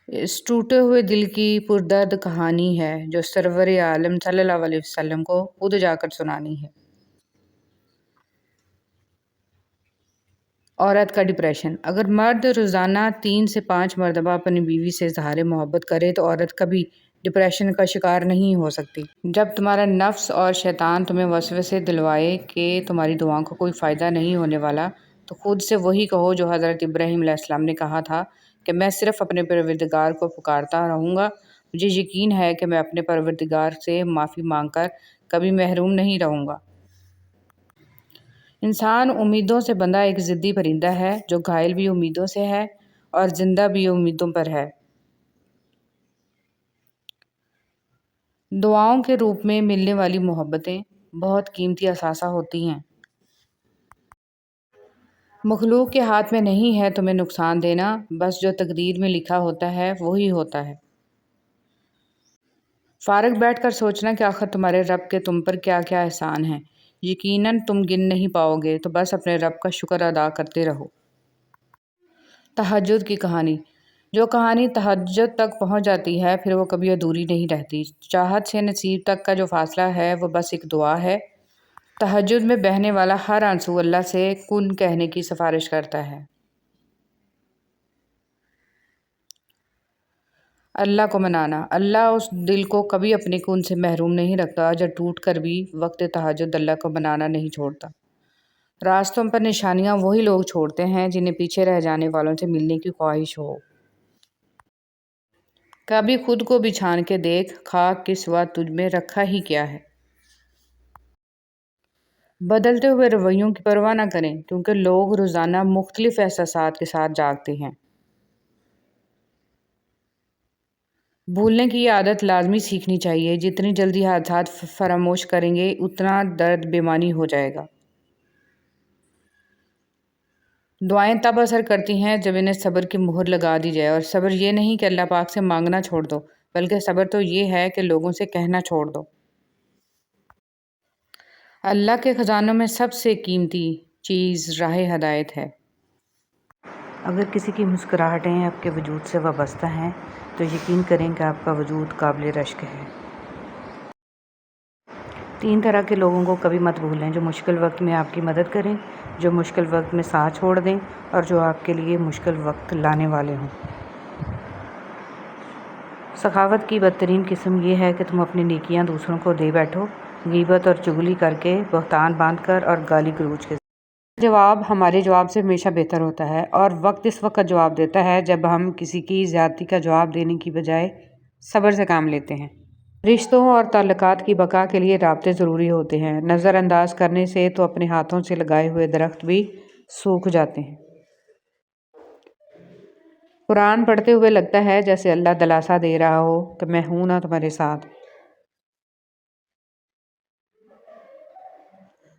اس ٹوٹے ہوئے دل کی پردرد کہانی ہے جو سرور عالم صلی اللہ علیہ وسلم کو خود جا کر سنانی ہے۔ عورت کا ڈپریشن۔ اگر مرد روزانہ 3 سے 5 مرتبہ اپنی بیوی سے اظہار محبت کرے تو عورت کبھی ڈپریشن کا شکار نہیں ہو سکتی۔ جب تمہارا نفس اور شیطان تمہیں وسوسے دلوائے کہ تمہاری دعاؤں کا کوئی فائدہ نہیں ہونے والا، تو خود سے وہی کہو جو حضرت ابراہیم علیہ السلام نے کہا تھا کہ میں صرف اپنے پروردگار کو پکارتا رہوں گا، مجھے یقین ہے کہ میں اپنے پروردگار سے معافی مانگ کر کبھی محروم نہیں رہوں گا۔ انسان امیدوں سے بندھا ایک ضدی پرندہ ہے جو گھائل بھی امیدوں سے ہے اور زندہ بھی امیدوں پر ہے۔ دعاؤں کے روپ میں ملنے والی محبتیں بہت قیمتی اثاثہ ہوتی ہیں۔ مخلوق کے ہاتھ میں نہیں ہے تمہیں نقصان دینا، بس جو تقدیر میں لکھا ہوتا ہے وہی ہوتا ہے۔ فارغ بیٹھ کر سوچنا کہ آخر تمہارے رب کے تم پر کیا کیا احسان ہیں، یقیناً تم گن نہیں پاؤ گے، تو بس اپنے رب کا شکر ادا کرتے رہو۔ تہجد کی کہانی۔ جو کہانی تہجد تک پہنچ جاتی ہے پھر وہ کبھی ادھوری نہیں رہتی۔ چاہت سے نصیب تک کا جو فاصلہ ہے وہ بس ایک دعا ہے۔ تہجد میں بہنے والا ہر آنسو اللہ سے کن کہنے کی سفارش کرتا ہے۔ اللہ کو منانا۔ اللہ اس دل کو کبھی اپنے کن سے محروم نہیں رکھتا جو ٹوٹ کر بھی وقت تہجد اللہ کو منانا نہیں چھوڑتا۔ راستوں پر نشانیاں وہی لوگ چھوڑتے ہیں جنہیں پیچھے رہ جانے والوں سے ملنے کی خواہش ہو۔ کبھی خود کو بھی چھان کے دیکھ، خاک کے سوا تجھ میں رکھا ہی کیا ہے۔ بدلتے ہوئے رویوں کی پرواہ نہ کریں کیونکہ لوگ روزانہ مختلف احساسات کے ساتھ جاگتے ہیں۔ بھولنے کی یہ عادت لازمی سیکھنی چاہیے۔ جتنی جلدی حادثات فراموش کریں گے اتنا درد بےمعنی ہو جائے گا۔ دعائیں تب اثر کرتی ہیں جب انہیں صبر کی مہر لگا دی جائے، اور صبر یہ نہیں کہ اللہ پاک سے مانگنا چھوڑ دو، بلکہ صبر تو یہ ہے کہ لوگوں سے کہنا چھوڑ دو۔ اللہ کے خزانوں میں سب سے قیمتی چیز راہ ہدایت ہے۔ اگر کسی کی مسکراہٹیں آپ کے وجود سے وابستہ ہیں تو یقین کریں کہ آپ کا وجود قابل رشک ہے۔ 3 طرح کے لوگوں کو کبھی مت بھولیں: جو مشکل وقت میں آپ کی مدد کریں، جو مشکل وقت میں ساتھ چھوڑ دیں، اور جو آپ کے لیے مشکل وقت لانے والے ہوں۔ سخاوت کی بدترین قسم یہ ہے کہ تم اپنی نیکیاں دوسروں کو دے بیٹھو، غیبت اور چغلی کر کے، بہتان باندھ کر اور گالی گلوچ کے ساتھ۔ جواب ہمارے جواب سے ہمیشہ بہتر ہوتا ہے، اور وقت اس وقت جواب دیتا ہے جب ہم کسی کی زیادتی کا جواب دینے کی بجائے صبر سے کام لیتے ہیں۔ رشتوں اور تعلقات کی بقا کے لیے رابطے ضروری ہوتے ہیں۔ نظر انداز کرنے سے تو اپنے ہاتھوں سے لگائے ہوئے درخت بھی سوکھ جاتے ہیں۔ قرآن پڑھتے ہوئے لگتا ہے جیسے اللہ دلاسا دے رہا ہو کہ میں ہوں نا تمہارے ساتھ۔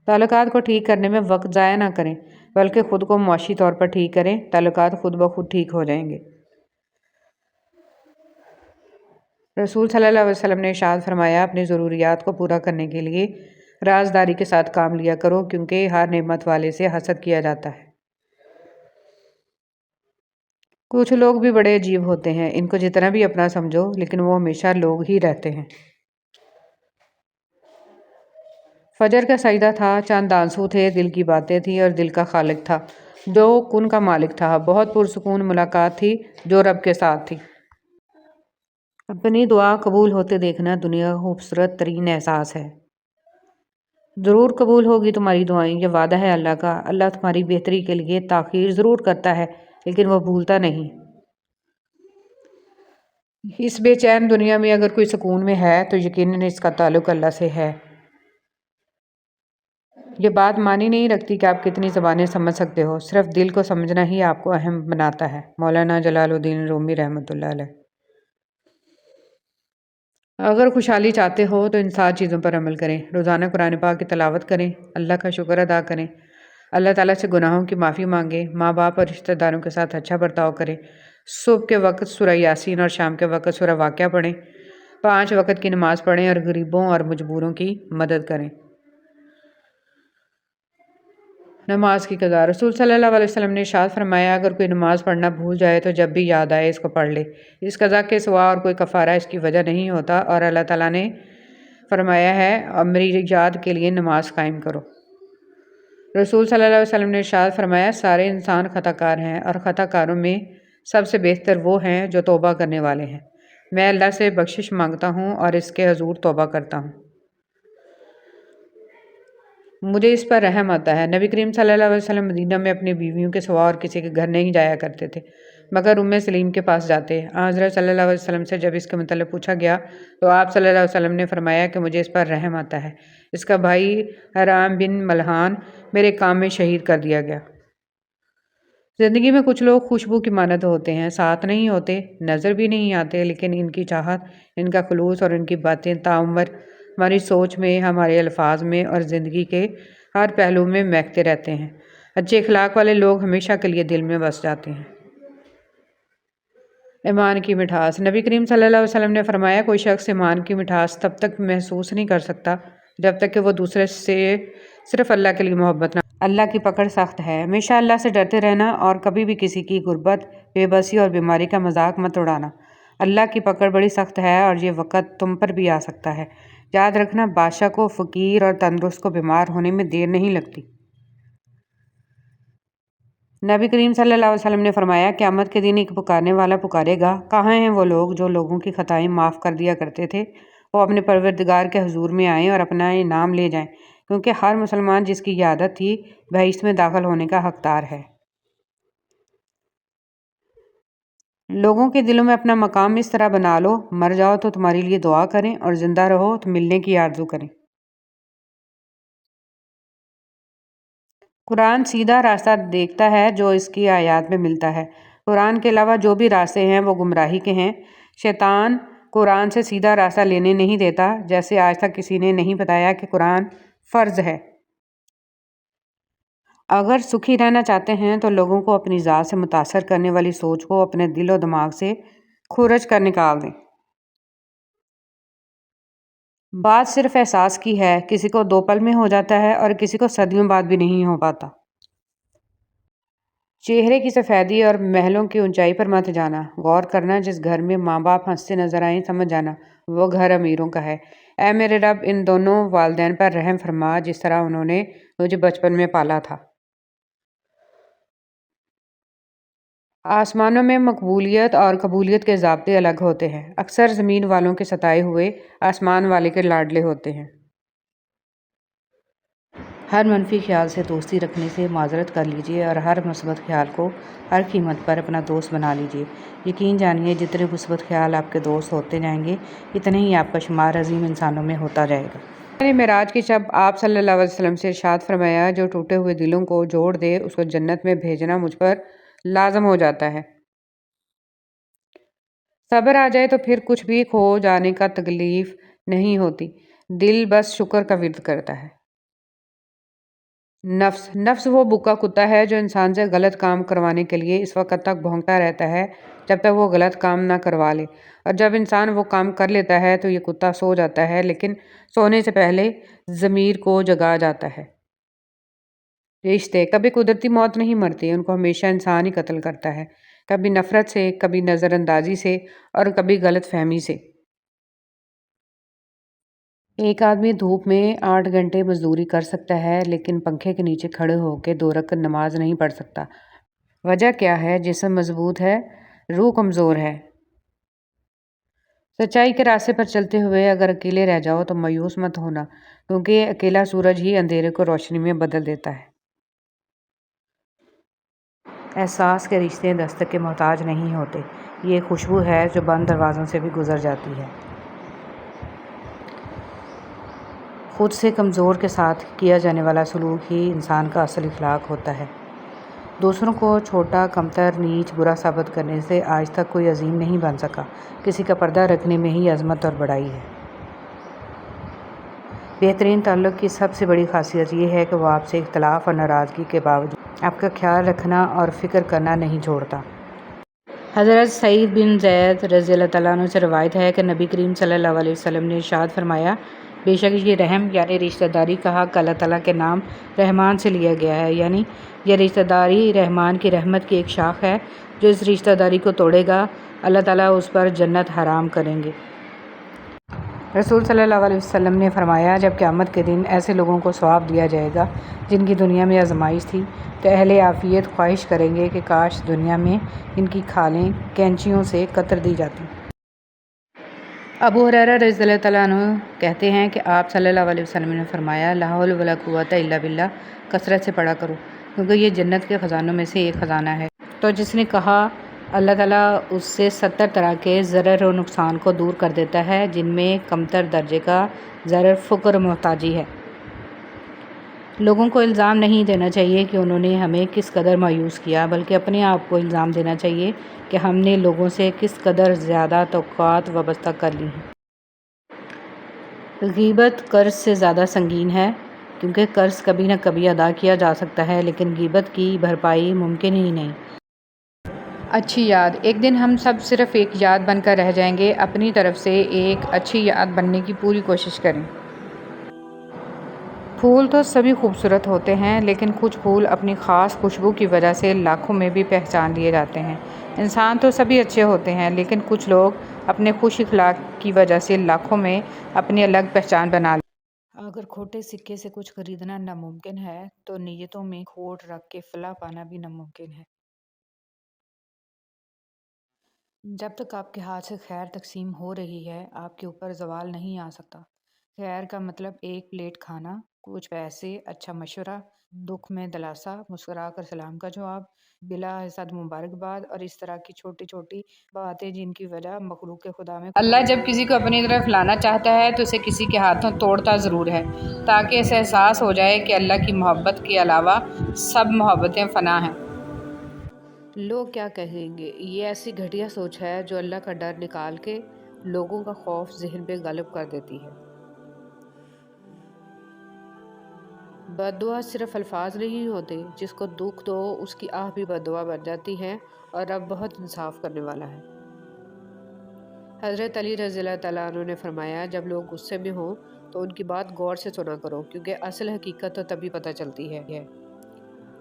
تعلقات کو ٹھیک کرنے میں وقت ضائع نہ کریں بلکہ خود کو معاشی طور پر ٹھیک کریں، تعلقات خود بخود ٹھیک ہو جائیں گے۔ رسول صلی اللہ علیہ وسلم نے ارشاد فرمایا، اپنی ضروریات کو پورا کرنے کے لیے رازداری کے ساتھ کام لیا کرو کیونکہ ہر نعمت والے سے حسد کیا جاتا ہے۔ کچھ لوگ بھی بڑے عجیب ہوتے ہیں، ان کو جتنا بھی اپنا سمجھو لیکن وہ ہمیشہ لوگ ہی رہتے ہیں۔ فجر کا سجدہ تھا، چند آنسو تھے، دل کی باتیں تھیں اور دل کا خالق تھا جو کن کا مالک تھا۔ بہت پرسکون ملاقات تھی جو رب کے ساتھ تھی۔ اپنی دعا قبول ہوتے دیکھنا دنیا کا خوبصورت ترین احساس ہے۔ ضرور قبول ہوگی تمہاری دعائیں، یہ وعدہ ہے اللہ کا۔ اللہ تمہاری بہتری کے لیے تاخیر ضرور کرتا ہے لیکن وہ بھولتا نہیں۔ اس بے چین دنیا میں اگر کوئی سکون میں ہے تو یقیناً اس کا تعلق اللہ سے ہے۔ یہ بات معنی نہیں رکھتی کہ آپ کتنی زبانیں سمجھ سکتے ہو، صرف دل کو سمجھنا ہی آپ کو اہم بناتا ہے۔ مولانا جلال الدین رومی رحمۃ اللہ علیہ۔ اگر خوشحالی چاہتے ہو تو ان 7 چیزوں پر عمل کریں: روزانہ قرآن پاک کی تلاوت کریں، اللہ کا شکر ادا کریں، اللہ تعالیٰ سے گناہوں کی معافی مانگیں، ماں باپ اور رشتہ داروں کے ساتھ اچھا برتاؤ کریں، صبح کے وقت سورہ یاسین اور شام کے وقت سورہ واقعہ پڑھیں، 5 وقت کی نماز پڑھیں اور غریبوں اور مجبوروں کی مدد کریں۔ نماز کی قضا۔ رسول صلی اللہ علیہ وسلم نے ارشاد فرمایا، اگر کوئی نماز پڑھنا بھول جائے تو جب بھی یاد آئے اس کو پڑھ لے، اس قضا کے سوا اور کوئی کفارہ اس کی وجہ نہیں ہوتا، اور اللہ تعالیٰ نے فرمایا ہے، میری یاد کے لیے نماز قائم کرو۔ رسول صلی اللہ علیہ وسلم نے ارشاد فرمایا، سارے انسان خطا کار ہیں اور خطا کاروں میں سب سے بہتر وہ ہیں جو توبہ کرنے والے ہیں۔ میں اللہ سے بخشش مانگتا ہوں اور اس کے حضور توبہ کرتا ہوں، مجھے اس پر رحم آتا ہے۔ نبی کریم صلی اللہ علیہ وسلم مدینہ میں اپنی بیویوں کے سوا اور کسی کے گھر نہیں جایا کرتے تھے مگر سلیم کے پاس جاتے۔ حضرت صلی اللہ علیہ وسلم سے جب اس کے متعلق پوچھا گیا تو آپ صلی اللہ علیہ وسلم نے فرمایا کہ مجھے اس پر رحم آتا ہے، اس کا بھائی حرام بن ملحان میرے کام میں شہید کر دیا گیا۔ زندگی میں کچھ لوگ خوشبو کی مانند ہوتے ہیں، ساتھ نہیں ہوتے، نظر بھی نہیں آتے، لیکن ان کی چاہت، ان کا خلوص اور ان کی باتیں تعمر ہماری سوچ میں، ہمارے الفاظ میں اور زندگی کے ہر پہلو میں مہکتے رہتے ہیں۔ اچھے اخلاق والے لوگ ہمیشہ کے لیے دل میں بس جاتے ہیں۔ ایمان کی مٹھاس۔ نبی کریم صلی اللہ علیہ وسلم نے فرمایا، کوئی شخص ایمان کی مٹھاس تب تک محسوس نہیں کر سکتا جب تک کہ وہ دوسرے سے صرف اللہ کے لیے محبت نہ۔ اللہ کی پکڑ سخت ہے، ہمیشہ اللہ سے ڈرتے رہنا اور کبھی بھی کسی کی غربت، بے بسی اور بیماری کا مذاق مت اڑانا۔ اللہ کی پکڑ بڑی سخت ہے اور یہ وقت تم پر بھی آ سکتا ہے۔ یاد رکھنا، بادشاہ کو، فقیر اور تندرست کو بیمار ہونے میں دیر نہیں لگتی۔ نبی کریم صلی اللہ علیہ وسلم نے فرمایا، قیامت کے دن ایک پکارنے والا پکارے گا، کہاں ہیں وہ لوگ جو لوگوں کی خطائیں معاف کر دیا کرتے تھے؟ وہ اپنے پروردگار کے حضور میں آئیں اور اپنا انعام لے جائیں، کیونکہ ہر مسلمان جس کی یہ عادت تھی بہشت میں داخل ہونے کا حقدار ہے۔ لوگوں کے دلوں میں اپنا مقام اس طرح بنا لو، مر جاؤ تو تمہارے لیے دعا کریں اور زندہ رہو تو ملنے کی آرزو کریں۔ قرآن سیدھا راستہ دیکھتا ہے جو اس کی آیات میں ملتا ہے۔ قرآن کے علاوہ جو بھی راستے ہیں وہ گمراہی کے ہیں۔ شیطان قرآن سے سیدھا راستہ لینے نہیں دیتا، جیسے آج تک کسی نے نہیں بتایا کہ قرآن فرض ہے۔ اگر سکھی رہنا چاہتے ہیں تو لوگوں کو اپنی ذات سے متاثر کرنے والی سوچ کو اپنے دل و دماغ سے خورج کر نکال دیں۔ بات صرف احساس کی ہے، کسی کو 2 پل میں ہو جاتا ہے اور کسی کو صدیوں بعد بھی نہیں ہو پاتا۔ چہرے کی سفیدی اور محلوں کی اونچائی پر مت جانا، غور کرنا، جس گھر میں ماں باپ ہنستے نظر آئیں سمجھ جانا وہ گھر امیروں کا ہے۔ اے میرے رب، ان دونوں والدین پر رحم فرما جس طرح انہوں نے مجھے بچپن میں پالا تھا۔ آسمانوں میں مقبولیت اور قبولیت کے ضابطے الگ ہوتے ہیں۔ اکثر زمین والوں کے ستائے ہوئے آسمان والے کے لاڈلے ہوتے ہیں۔ ہر منفی خیال سے دوستی رکھنے سے معذرت کر لیجیے اور ہر مثبت خیال کو ہر قیمت پر اپنا دوست بنا لیجیے۔ یقین جانیے، جتنے مثبت خیال آپ کے دوست ہوتے جائیں گے اتنے ہی آپ کا شمار عظیم انسانوں میں ہوتا جائے گا۔ معراج کی شب آپ صلی اللہ علیہ وسلم سے ارشاد فرمایا، جو ٹوٹے ہوئے دلوں کو جوڑ دے اس کو جنت میں بھیجنا مجھ پر لازم ہو جاتا ہے۔ صبر آ جائے تو پھر کچھ بھی کھو جانے کا تکلیف نہیں ہوتی، دل بس شکر کا ورد کرتا ہے۔ نفس وہ بھوکا کتا ہے جو انسان سے غلط کام کروانے کے لیے اس وقت تک بھونکتا رہتا ہے جب تک وہ غلط کام نہ کروا لے، اور جب انسان وہ کام کر لیتا ہے تو یہ کتا سو جاتا ہے، لیکن سونے سے پہلے ضمیر کو جگا جاتا ہے۔ رشتے کبھی قدرتی موت نہیں مرتے، ان کو ہمیشہ انسان ہی قتل کرتا ہے، کبھی نفرت سے، کبھی نظر اندازی سے اور کبھی غلط فہمی سے۔ ایک آدمی دھوپ میں 8 گھنٹے مزدوری کر سکتا ہے لیکن پنکھے کے نیچے کھڑے ہو کے 2 رکعت نماز نہیں پڑھ سکتا۔ وجہ کیا ہے؟ جسم مضبوط ہے، روح کمزور ہے۔ سچائی کے راستے پر چلتے ہوئے اگر اکیلے رہ جاؤ تو مایوس مت ہونا، کیونکہ اکیلا سورج ہی اندھیرے کو روشنی میں بدل دیتا ہے۔ احساس کے رشتے دستک کے محتاج نہیں ہوتے، یہ خوشبو ہے جو بند دروازوں سے بھی گزر جاتی ہے۔ خود سے کمزور کے ساتھ کیا جانے والا سلوک ہی انسان کا اصل اخلاق ہوتا ہے۔ دوسروں کو چھوٹا، کمتر، نیچ، برا ثابت کرنے سے آج تک کوئی عظیم نہیں بن سکا۔ کسی کا پردہ رکھنے میں ہی عظمت اور بڑائی ہے۔ بہترین تعلق کی سب سے بڑی خاصیت یہ ہے کہ وہ آپ سے اختلاف اور ناراضگی کے باوجود آپ کا خیال رکھنا اور فکر کرنا نہیں چھوڑتا۔ حضرت سعید بن زید رضی اللہ تعالیٰ عنہ سے روایت ہے کہ نبی کریم صلی اللہ علیہ وسلم نے ارشاد فرمایا، بے شک یہ رحم یعنی رشتہ داری کا حق اللہ تعالیٰ کے نام رحمان سے لیا گیا ہے، یعنی یہ رشتہ داری رحمان کی رحمت کی ایک شاخ ہے، جو اس رشتہ داری کو توڑے گا اللہ تعالیٰ اس پر جنت حرام کریں گے۔ رسول صلی اللہ علیہ وسلم نے فرمایا، جب قیامت کے دن ایسے لوگوں کو ثواب دیا جائے گا جن کی دنیا میں آزمائش تھی، تو اہل عافیت خواہش کریں گے کہ کاش دنیا میں ان کی کھالیں کینچیوں سے کتر دی جاتی۔ ابو ہریرہ رضی اللہ تعالیٰ عنہ کہتے ہیں کہ آپ صلی اللہ علیہ وسلم نے فرمایا، لا حول ولا قوت الا باللہ کثرت سے پڑھا کرو، کیونکہ یہ جنت کے خزانوں میں سے ایک خزانہ ہے۔ تو جس نے کہا، اللہ تعالیٰ اس سے 70 طرح کے ضرر و نقصان کو دور کر دیتا ہے، جن میں کمتر درجے کا ضرر فقر و محتاجی ہے۔ لوگوں کو الزام نہیں دینا چاہیے کہ انہوں نے ہمیں کس قدر مایوس کیا، بلکہ اپنے آپ کو الزام دینا چاہیے کہ ہم نے لوگوں سے کس قدر زیادہ توقعات وابستہ کر لی ہیں۔ غیبت قرض سے زیادہ سنگین ہے، کیونکہ قرض کبھی نہ کبھی ادا کیا جا سکتا ہے، لیکن غیبت کی بھرپائی ممکن ہی نہیں۔ اچھی یاد، ایک دن ہم سب صرف ایک یاد بن کر رہ جائیں گے۔ اپنی طرف سے ایک اچھی یاد بننے کی پوری کوشش کریں۔ پھول تو سبھی خوبصورت ہوتے ہیں، لیکن کچھ پھول اپنی خاص خوشبو کی وجہ سے لاکھوں میں بھی پہچان لیے جاتے ہیں۔ انسان تو سبھی اچھے ہوتے ہیں، لیکن کچھ لوگ اپنے خوش اخلاق کی وجہ سے لاکھوں میں اپنی الگ پہچان بنا لیتے ہیں۔ اگر کھوٹے سکے سے کچھ خریدنا ناممکن ہے، تو نیتوں میں کھوٹ رکھ کے فلاح پانا بھی ناممکن ہے۔ جب تک آپ کے ہاتھ سے خیر تقسیم ہو رہی ہے، آپ کے اوپر زوال نہیں آ سکتا۔ خیر کا مطلب ایک پلیٹ کھانا، کچھ پیسے، اچھا مشورہ، دکھ میں دلاسا، مسکرا کر سلام کا جواب، بلا حسد مبارکباد، اور اس طرح کی چھوٹی چھوٹی باتیں جن کی وجہ مخلوق خدا میں اللہ جب کسی کو اپنی طرف لانا چاہتا ہے تو اسے کسی کے ہاتھوں توڑتا ضرور ہے، تاکہ اسے احساس ہو جائے کہ اللہ کی محبت کے علاوہ سب محبتیں فنا ہیں۔ لوگ کیا کہیں گے، یہ ایسی گھٹیا سوچ ہے جو اللہ کا ڈر نکال کے لوگوں کا خوف ذہن پہ غالب کر دیتی ہے۔ بد دعا صرف الفاظ نہیں ہوتے، جس کو دکھ دو اس کی آہ بھی بد دعا بن جاتی ہے، اور رب بہت انصاف کرنے والا ہے۔ حضرت علی رضی اللہ تعالیٰ عنہ نے فرمایا، جب لوگ غصے میں ہوں تو ان کی بات غور سے سنا کرو، کیونکہ اصل حقیقت تو تبھی پتہ چلتی ہے۔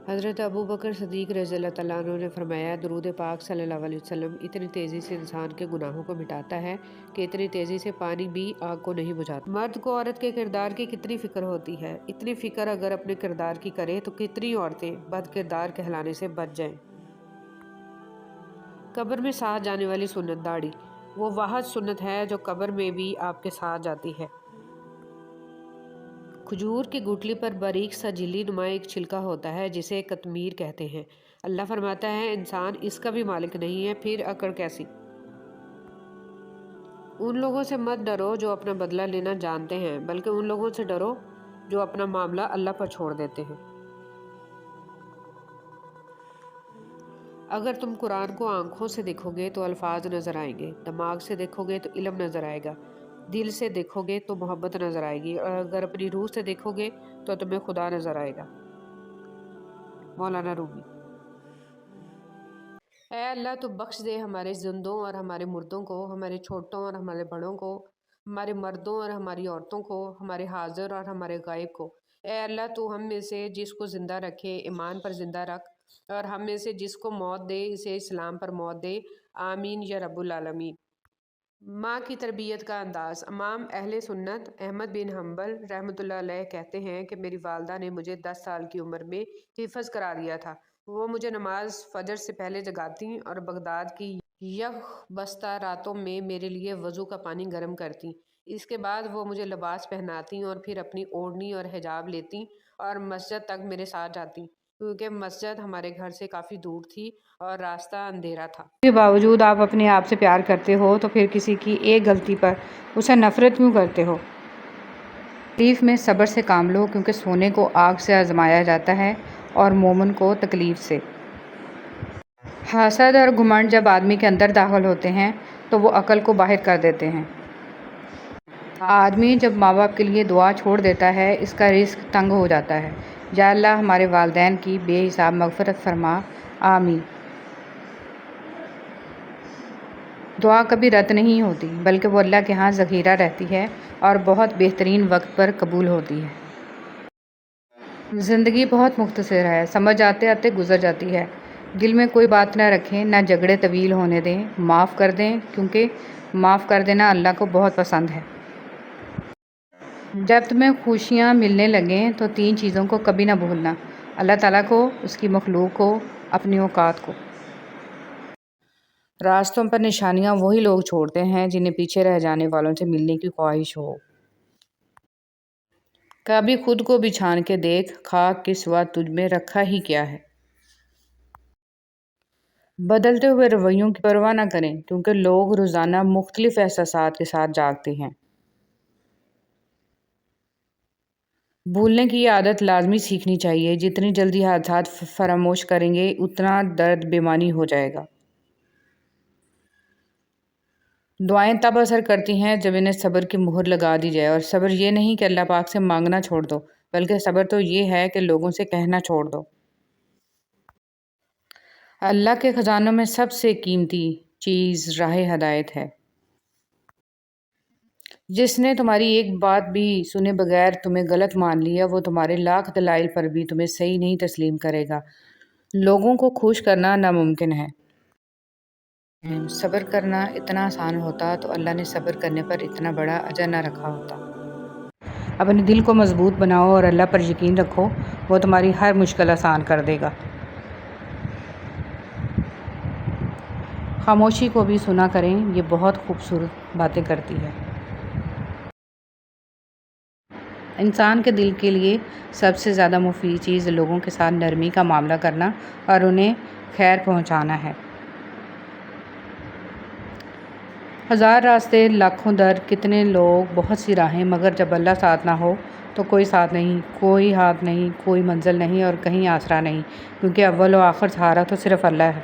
حضرت ابو بکر صدیق رضی اللہ تعالیٰ عنہ نے فرمایا، درود پاک صلی اللہ علیہ وسلم اتنی تیزی سے انسان کے گناہوں کو مٹاتا ہے کہ اتنی تیزی سے پانی بھی آگ کو نہیں بجھاتا۔ مرد کو عورت کے کردار کی کتنی فکر ہوتی ہے، اتنی فکر اگر اپنے کردار کی کرے تو کتنی عورتیں بد کردار کہلانے سے بچ جائیں۔ قبر میں ساتھ جانے والی سنت داڑھی، وہ واحد سنت ہے جو قبر میں بھی آپ کے ساتھ جاتی ہے۔ کھجور کی گٹلی پر باریک سا جھلی نما ایک چھلکا ہوتا ہے جسے قطمیر کہتے ہیں۔ اللہ فرماتا ہے، انسان اس کا بھی مالک نہیں ہے، پھر اکڑ کیسی؟ ان لوگوں سے مت ڈرو جو اپنا بدلہ لینا جانتے ہیں، بلکہ ان لوگوں سے ڈرو جو اپنا معاملہ اللہ پر چھوڑ دیتے ہیں۔ اگر تم قرآن کو آنکھوں سے دیکھو گے تو الفاظ نظر آئیں گے، دماغ سے دیکھو گے تو علم نظر آئے گا، دل سے دیکھو گے تو محبت نظر آئے گی، اور اگر اپنی روح سے دیکھو گے تو تمہیں خدا نظر آئے گا۔ مولانا رومی۔ اے اللہ، تو بخش دے ہمارے زندوں اور ہمارے مردوں کو، ہمارے چھوٹوں اور ہمارے بڑوں کو، ہمارے مردوں اور ہماری عورتوں کو، ہمارے حاضر اور ہمارے غائب کو۔ اے اللہ، تو ہم میں سے جس کو زندہ رکھے ایمان پر زندہ رکھ، اور ہم میں سے جس کو موت دے اسے اسلام پر موت دے۔ آمین یا رب العالمین۔ ماں کی تربیت کا انداز۔ امام اہل سنت احمد بن حنبل رحمۃ اللہ علیہ کہتے ہیں کہ میری والدہ نے مجھے 10 سال کی عمر میں حفظ کرا دیا تھا۔ وہ مجھے نماز فجر سے پہلے جگاتیں اور بغداد کی یخ بستہ راتوں میں میرے لیے وضو کا پانی گرم کرتیں۔ اس کے بعد وہ مجھے لباس پہناتیں اور پھر اپنی اوڑھنی اور حجاب لیتیں اور مسجد تک میرے ساتھ جاتیں، کیونکہ مسجد ہمارے گھر سے کافی دور تھی اور راستہ اندھیرا تھا۔ اس کے باوجود آپ اپنے آپ سے پیار کرتے ہو، تو پھر کسی کی ایک غلطی پر اسے نفرت کیوں کرتے ہو؟ تکلیف میں صبر سے کام لو، کیونکہ سونے کو آگ سے آزمایا جاتا ہے اور مومن کو تکلیف سے۔ حسد اور گھمنڈ جب آدمی کے اندر داخل ہوتے ہیں تو وہ عقل کو باہر کر دیتے ہیں۔ آدمی جب ماں باپ کے لیے دعا چھوڑ دیتا ہے، اس کا رزق تنگ ہو جاتا ہے۔ یا اللہ، ہمارے والدین کی بے حساب مغفرت فرما، آمین۔ دعا کبھی رد نہیں ہوتی، بلکہ وہ اللہ کے ہاں ذخیرہ رہتی ہے اور بہت بہترین وقت پر قبول ہوتی ہے۔ زندگی بہت مختصر ہے، سمجھ آتے آتے گزر جاتی ہے۔ دل میں کوئی بات نہ رکھیں، نہ جھگڑے طویل ہونے دیں، معاف کر دیں، کیونکہ معاف کر دینا اللہ کو بہت پسند ہے۔ جب تمہیں خوشیاں ملنے لگیں تو 3 چیزوں کو کبھی نہ بھولنا: اللہ تعالیٰ کو، اس کی مخلوق کو، اپنی اوقات کو۔ راستوں پر نشانیاں وہی لوگ چھوڑتے ہیں جنہیں پیچھے رہ جانے والوں سے ملنے کی خواہش ہو۔ کبھی خود کو بھی چھان کے دیکھ، خاک کے سوا تجھ میں رکھا ہی کیا ہے۔ بدلتے ہوئے رویوں کی پرواہ نہ کریں، کیونکہ لوگ روزانہ مختلف احساسات کے ساتھ جاگتے ہیں۔ بھولنے کی یہ عادت لازمی سیکھنی چاہیے۔ جتنی جلدی حادثات فراموش کریں گے، اتنا درد بے-معنی ہو جائے گا۔ دعائیں تب اثر کرتی ہیں جب انہیں صبر کی مہر لگا دی جائے، اور صبر یہ نہیں کہ اللہ پاک سے مانگنا چھوڑ دو، بلکہ صبر تو یہ ہے کہ لوگوں سے کہنا چھوڑ دو۔ اللہ کے خزانوں میں سب سے قیمتی چیز راہ ہدایت ہے۔ جس نے تمہاری ایک بات بھی سنے بغیر تمہیں غلط مان لیا، وہ تمہارے لاکھ دلائل پر بھی تمہیں صحیح نہیں تسلیم کرے گا۔ لوگوں کو خوش کرنا ناممکن ہے۔ صبر کرنا اتنا آسان ہوتا تو اللہ نے صبر کرنے پر اتنا بڑا اجر نہ رکھا ہوتا۔ اپنے دل کو مضبوط بناؤ اور اللہ پر یقین رکھو، وہ تمہاری ہر مشکل آسان کر دے گا۔ خاموشی کو بھی سنا کریں، یہ بہت خوبصورت باتیں کرتی ہے۔ انسان کے دل کے لیے سب سے زیادہ مفید چیز لوگوں کے ساتھ نرمی کا معاملہ کرنا اور انہیں خیر پہنچانا ہے۔ ہزار راستے، لاکھوں در، کتنے لوگ، بہت سی راہیں، مگر جب اللہ ساتھ نہ ہو تو کوئی ساتھ نہیں، کوئی ہاتھ نہیں، کوئی منزل نہیں اور کہیں آسرا نہیں، کیونکہ اول و آخر سہارا تو صرف اللہ ہے۔